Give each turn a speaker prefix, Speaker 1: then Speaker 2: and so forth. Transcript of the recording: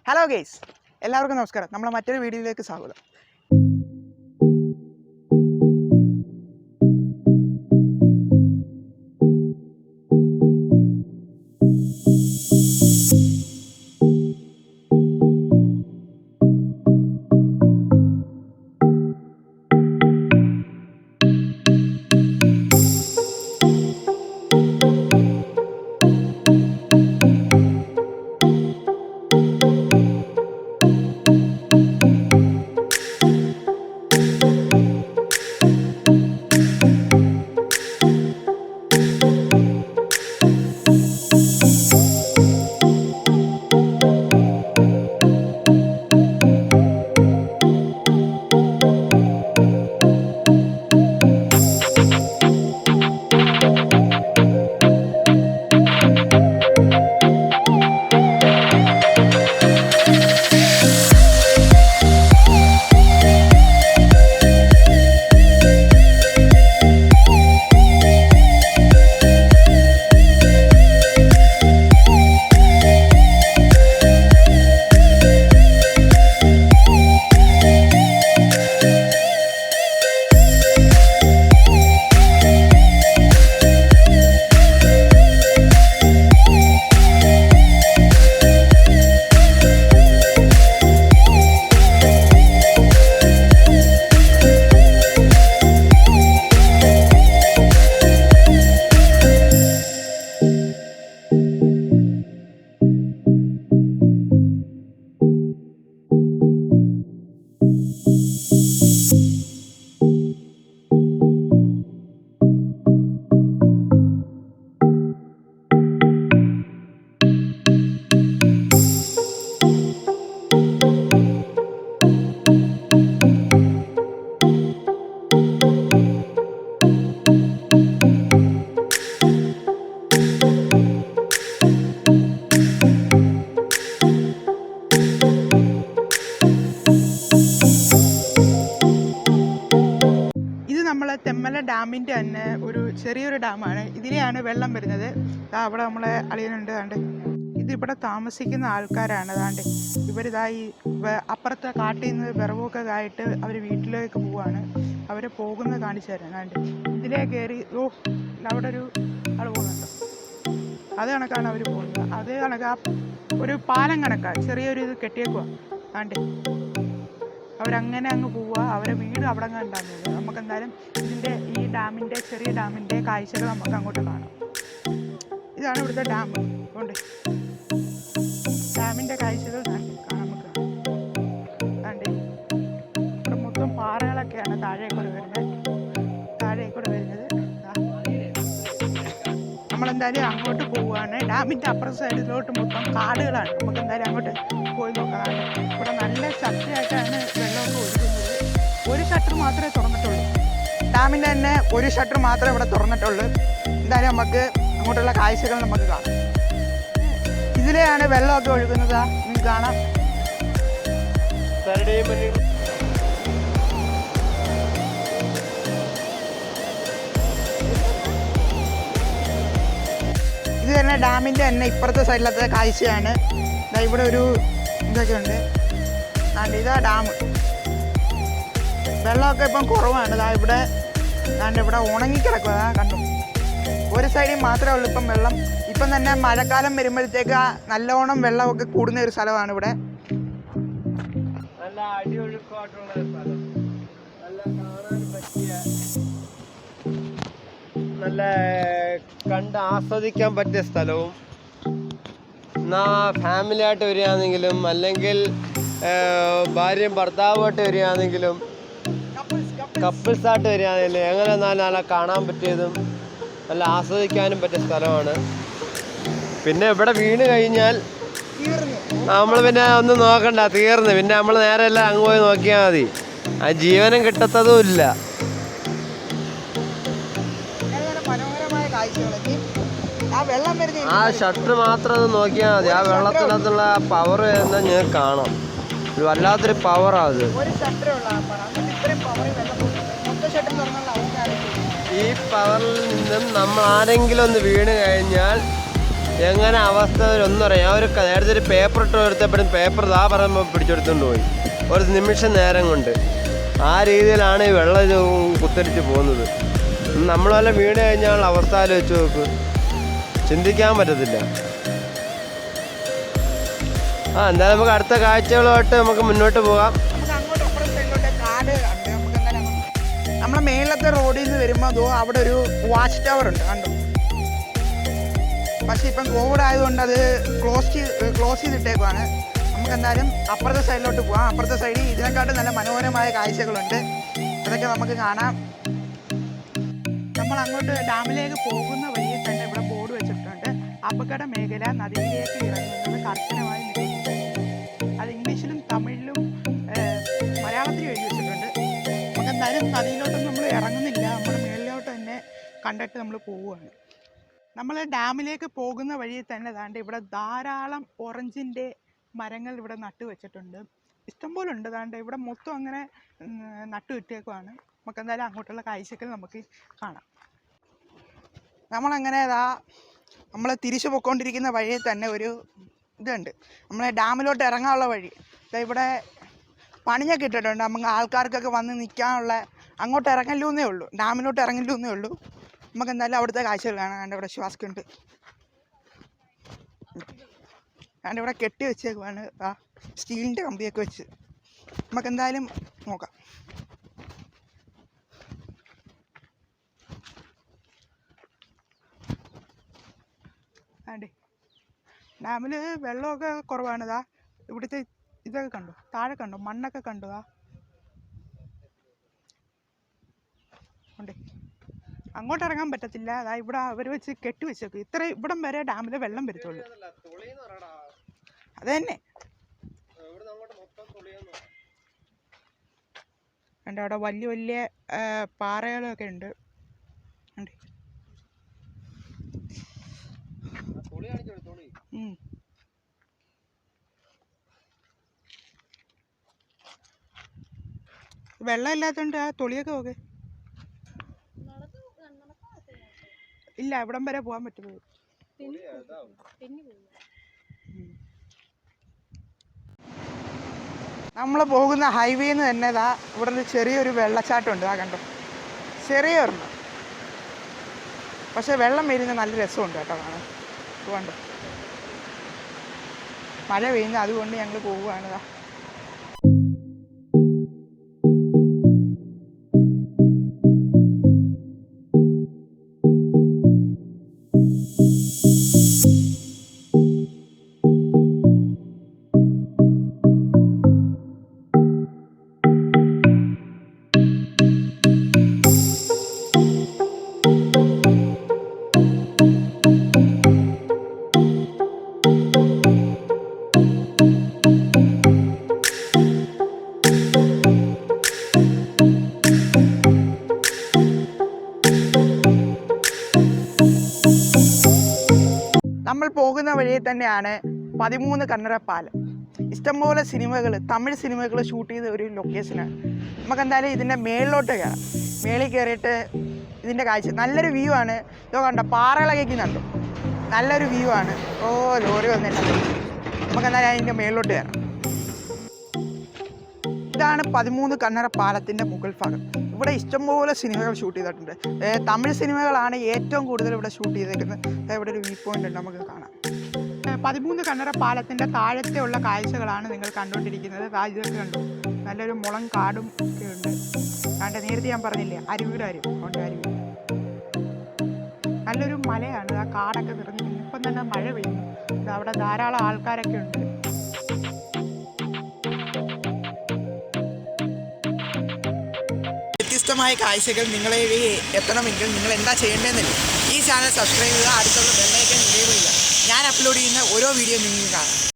Speaker 1: Hello guys, എല്ലാവർക്കും നമസ്കാരം. നമ്മളെ മറ്റൊരു വീഡിയോയിലേക്ക് സ്വാഗതം. നമ്മളെ തെന്മല ഡാമിൻ്റെ തന്നെ ഒരു ചെറിയൊരു ഡാമാണ്. ഇതിലെയാണ് വെള്ളം വരുന്നത്. അവിടെ നമ്മളെ അളിയനുണ്ട്. അതാണ്ട് ഇതിവിടെ താമസിക്കുന്ന ആൾക്കാരാണ്. അതാണ്ട് ഇവരിതായി അപ്പുറത്തെ കാട്ടിൽ നിന്ന് വിറവൊക്കെ ആയിട്ട് അവർ വീട്ടിലേക്ക് പോവാണ്. അവർ പോകുന്നത് കാണിച്ചു തരാം. അതാണ്ട് ഇതിലേ കയറി അവിടെ ഒരു ആൾ പോകുന്നുണ്ട്. അത് കണക്കാണ് അവർ പോകുന്നത്. അത് കണക്കാ ഒരു പാലം കണക്കാണ്, ചെറിയൊരു ഇത് കെട്ടിയേക്കുവാ. അതാണ്ട് അവരങ്ങനെ അങ്ങ് പോവുക. അവരെ വീട് അവിടെ കണ്ടാകുന്നത്. നമുക്ക് എന്തായാലും ഈ ഡാമിൻ്റെ ചെറിയ ഡാമിൻ്റെ കാഴ്ചകൾ നമുക്ക് അങ്ങോട്ട് കാണാം. ഇതാണ് ഇവിടുത്തെ ഡാം. അതുകൊണ്ട് ഡാമിൻ്റെ കാഴ്ചകൾ കാണാൻ നമുക്ക് കണ്ടേ. ഇവിടെ മൊത്തം പാറകളൊക്കെയാണ് താഴേക്കൂടെ വരുന്നത്. നമ്മളെന്തായാലും അങ്ങോട്ട് പോവുകയാണ്. ഡാമിൻ്റെ അപ്പുറ സൈഡിലോട്ട് മൊത്തം കാടുകളാണ്. നമുക്ക് എന്തായാലും അങ്ങോട്ട് പോയി നോക്കാം. ഇവിടെ നല്ല ശക്തിയായിട്ടാണ് വെള്ളമൊക്കെ ഒഴുകുന്നത്. ഒരു ഷട്ടർ മാത്രമേ തുറന്നിട്ടുള്ളൂ. ഡാമിൻ്റെ തന്നെ ഒരു ഷട്ടർ മാത്രമേ ഇവിടെ തുറന്നിട്ടുള്ളൂ. എന്തായാലും നമുക്ക് അങ്ങോട്ടുള്ള കാഴ്ചകൾ നമുക്ക് കാണാം. ഇതിലെയാണ് വെള്ളമൊക്കെ ഒഴുകുന്നത്. നിങ്ങൾക്ക് കാണാം. ഇത് തന്നെ ഡാമിൻ്റെ തന്നെ ഇപ്പുറത്തെ സൈഡിലത്തെ കാഴ്ചയാണ്. ഇവിടെ ഒരു ഇതൊക്കെ ഉണ്ട്. ഇതാ ഡാം. വെള്ളമൊക്കെ ഇപ്പം കുറവാണ്. ഇവിടെ ഉണങ്ങിക്കിടക്കുക. കണ്ടു, ഒരു സൈഡിൽ മാത്രമേ ഉള്ളൂ ഇപ്പം വെള്ളം. ഇപ്പം തന്നെ മഴക്കാലം വരുമ്പോഴത്തേക്ക് നല്ലോണം വെള്ളമൊക്കെ കൂടുന്ന ഒരു സ്ഥലമാണ് ഇവിടെ.
Speaker 2: നല്ല അടിയൊഴുക്കായിട്ടുള്ള സ്ഥലം, നല്ല കാണാൻ പറ്റിയ, നല്ല കണ്ട് ആസ്വദിക്കാൻ പറ്റിയ സ്ഥലവും. ഫാമിലി ആയിട്ട് വരികയാണെങ്കിലും അല്ലെങ്കിൽ ഭാര്യയും ഭർത്താവുമായിട്ട് വരികയാണെങ്കിലും കപ്പിൾസായിട്ട് വരികയാണെങ്കിലും എങ്ങനെ നല്ല കാണാൻ പറ്റിയതും നല്ല ആസ്വദിക്കാനും പറ്റിയ സ്ഥലമാണ്. പിന്നെ ഇവിടെ വീണ് കഴിഞ്ഞാൽ നമ്മൾ പിന്നെ ഒന്നും നോക്കണ്ട, തീർന്ന്. പിന്നെ നമ്മൾ നേരെ എല്ലാം അങ്ങ് പോയി നോക്കിയാൽ മതി. ആ ജീവനം കിട്ടത്തതും ഇല്ല. ആ ഷട്ടർ മാത്രം ഒന്ന് നോക്കിയാൽ മതി. ആ വെള്ളത്തിനകത്തുള്ള പവർ എന്താ ഞാൻ കാണാം. ഒരു വല്ലാത്തൊരു പവറാണ് അത്. ഈ പവറിൽ നിന്നും നമ്മൾ ആരെങ്കിലും ഒന്ന് വീണ് കഴിഞ്ഞാൽ എങ്ങനെ അവസ്ഥ ഒന്നും അറിയാം. അവർ നേരത്തെ ഒരു പേപ്പർ ഇട്ട് എടുത്തപ്പോഴും പേപ്പർ പറയുമ്പോൾ പിടിച്ചെടുത്തുകൊണ്ട് പോയി ഒരു നിമിഷം നേരം കൊണ്ട്. ആ രീതിയിലാണ് ഈ വെള്ളം കുത്തരിച്ച് പോകുന്നത്. നമ്മളെല്ലാം വീണ് കഴിഞ്ഞാൽ അവസ്ഥ ആലോചിച്ച് നോക്ക്, ചിന്തിക്കാൻ പറ്റത്തില്ല. എന്തായാലും നമുക്ക് അടുത്ത കാഴ്ചകളുമായിട്ട് നമുക്ക് മുന്നോട്ട് പോകാം.
Speaker 1: നമ്മളെ മേലത്തെ റോഡിൽ നിന്ന് വരുമ്പോൾ അവിടെ ഒരു വാച്ച് ടവർ ഉണ്ട് കണ്ടു. പക്ഷേ ഇപ്പം കോവിഡ് ആയതുകൊണ്ട് അത് ക്ലോസ് ചെയ്തിട്ടേക്കുവാണ്. നമുക്ക് എന്തായാലും അപ്പുറത്തെ സൈഡിലോട്ട് പോകാം. അപ്പുറത്തെ സൈഡിൽ ഇതിനെക്കാട്ടും നല്ല മനോഹരമായ കാഴ്ചകളുണ്ട്, അതൊക്കെ നമുക്ക് കാണാം. നമ്മൾ അങ്ങോട്ട് ഡാമിലേക്ക് പോകുന്ന വഴിയിൽ തന്നെ ഇവിടെ ബോർഡ് വെച്ചിട്ടുണ്ട്, അപകട മേഖല നദിയിലേക്ക് ഇറങ്ങുന്നത് കർശനമായി നിരോധിക്കുന്നു. അത് ഇംഗ്ലീഷിലും തമിഴിലും മലയാളത്തിലും എഴുതി വെച്ചിട്ടുണ്ട്. നമുക്ക് എന്തായാലും നദിയിലോട്ടൊന്നും നമ്മൾ ഇറങ്ങുന്നില്ല, നമ്മൾ മേളിലോട്ട് തന്നെ കണ്ടിട്ട് നമ്മൾ പോവുകയാണ്. നമ്മൾ ഡാമിലേക്ക് പോകുന്ന വഴിയിൽ തന്നെ ദാണ്ട് ഇവിടെ ധാരാളം ഓറഞ്ചിൻ്റെ മരങ്ങൾ ഇവിടെ നട്ടു വെച്ചിട്ടുണ്ട്. ഇഷ്ടംപോലെ ഉണ്ട്. ദാണ്ട് ഇവിടെ മൊത്തം അങ്ങനെ നട്ടു വിട്ടേക്കുവാണ്. നമുക്ക് എന്തായാലും അങ്ങോട്ടുള്ള കാഴ്ചകൾ നമുക്ക് കാണാം. നമ്മളങ്ങനെ നമ്മൾ തിരിച്ചു പോയിക്കൊണ്ടിരിക്കുന്ന വഴിയിൽ തന്നെ ഒരു ഇതുണ്ട്, നമ്മളെ ഡാമിലോട്ട് ഇറങ്ങാനുള്ള വഴി. ഇവിടെ പണിഞ്ഞൊക്കെ ഇട്ടിട്ടുണ്ട്, നമുക്ക് ആൾക്കാർക്കൊക്കെ വന്ന് നിൽക്കാനുള്ള. അങ്ങോട്ട് ഇറങ്ങല്ലൂന്നേ ഉള്ളൂ, ഡാമിലോട്ട് ഇറങ്ങല്ലൂന്നേ ഉള്ളൂ. നമുക്ക് എന്തായാലും അവിടുത്തെ കാഴ്ചകൾ കാണാം. കണ്ട് ഇവിടെ ശ്വാസക്കുണ്ട്, കണ്ട് ഇവിടെ കെട്ടി വെച്ചേക്കുവാണ് സ്റ്റീലിൻ്റെ കമ്പിയൊക്കെ വെച്ച്. നമുക്ക് എന്തായാലും നോക്കാം. ആണ്ടേ ഡാമിൽ വെള്ളമൊക്കെ കുറവാണ്. ഇവിടുത്തെ ഇതൊക്കെ കണ്ടോ, താഴെ കണ്ടോ, മണ്ണൊക്കെ കണ്ടോ. ഉണ്ടേ അങ്ങോട്ട് ഇറങ്ങാൻ പറ്റത്തില്ല. ഇവിടെ അവർ വെച്ച് കെട്ടി വെച്ചേക്കും. ഇവിടം വരെ ഡാമിൽ വെള്ളം വരത്തുള്ളൂ. അത് തന്നെ കണ്ടോ, അവിടെ വലിയ വലിയ പാറകളൊക്കെ ഉണ്ട്. വെള്ളം ഇല്ലാത്തതുകൊണ്ട് ആ തൊളിയൊക്കെ നോക്ക്. ഇല്ല, ഇവിടം വരെ പോകാൻ പറ്റുമോ? നമ്മൾ പോകുന്ന ഹൈവേന്ന് തന്നെ ഇവിടെ ഒരു ചെറിയൊരു വെള്ളച്ചാട്ടമുണ്ട്. കണ്ടോ, ചെറിയൊരെണ്ണം. പക്ഷെ വെള്ളം വരുന്ന നല്ല രസമുണ്ട് കേട്ടോ കാണാൻ. അതുകൊണ്ട് മഴ പെയ്യുന്ന അതുകൊണ്ട് ഞങ്ങൾ പോവുകയാണ്. നമ്മൾ പോകുന്ന വഴിയിൽ തന്നെയാണ് 13 കണ്ണറ പാലം. ഇഷ്ടംപോലെ സിനിമകൾ, തമിഴ് സിനിമകൾ ഷൂട്ട് ചെയ്ത ഒരു ലൊക്കേഷനാണ്. നമുക്ക് എന്തായാലും ഇതിൻ്റെ മേളിലോട്ട് കയറാം. മേളിൽ കയറിയിട്ട് ഇതിൻ്റെ കാഴ്ച നല്ലൊരു വ്യൂ ആണ്. ഇതോ കണ്ടോ, പാറകളൊക്കെ കണ്ടോ, നല്ലൊരു വ്യൂ ആണ്. ലോറി വന്നില്ല. നമുക്ക് എന്തായാലും അതിൻ്റെ മേളിലോട്ട് കയറാം. ഇതാണ് 13 കണ്ണറ പാലത്തിൻ്റെ മുകൾ ഭാഗം. ഇവിടെ ഇഷ്ടംപോലെ സിനിമകൾ ഷൂട്ട് ചെയ്തിട്ടുണ്ട്. തമിഴ് സിനിമകളാണ് ഏറ്റവും കൂടുതൽ ഇവിടെ ഷൂട്ട് ചെയ്തേക്കുന്നത്. ഇവിടെ ഒരു വ്യൂ പോയിന്റ് ഉണ്ട്, നമുക്ക് കാണാം. 13 കണ്ണറ പാലത്തിൻ്റെ താഴത്തെ ഉള്ള കാഴ്ചകളാണ് നിങ്ങൾ കണ്ടുകൊണ്ടിരിക്കുന്നത്. ഇതൊക്കെ കണ്ടു, നല്ലൊരു മുളം കാടും ഒക്കെ ഉണ്ട്. നേരത്തെ ഞാൻ പറഞ്ഞില്ലേ, അരുവിയുടെ ഉണ്ട്. അരുവി നല്ലൊരു മലയാണ്. ആ കാടൊക്കെ നിറഞ്ഞിരിക്കുന്നു. ഇപ്പം തന്നെ മഴ പെയ്യുന്നു. അവിടെ ധാരാളം ആൾക്കാരൊക്കെ ഉണ്ട്. വ്യത്യസ്തമായ കാഴ്ചകൾ നിങ്ങളെ എത്തണമെങ്കിൽ നിങ്ങൾ എന്താ ചെയ്യേണ്ടതെന്നില്ല, ഈ ചാനൽ സബ്സ്ക്രൈബ് ചെയ്യുക, അടുത്തുള്ള ബെല്ലൈക്കൺ എനേബിൾ ചെയ്യുക. ഞാൻ അപ്ലോഡ് ചെയ്യുന്ന ഓരോ വീഡിയോ നിങ്ങൾക്ക് കാണാം.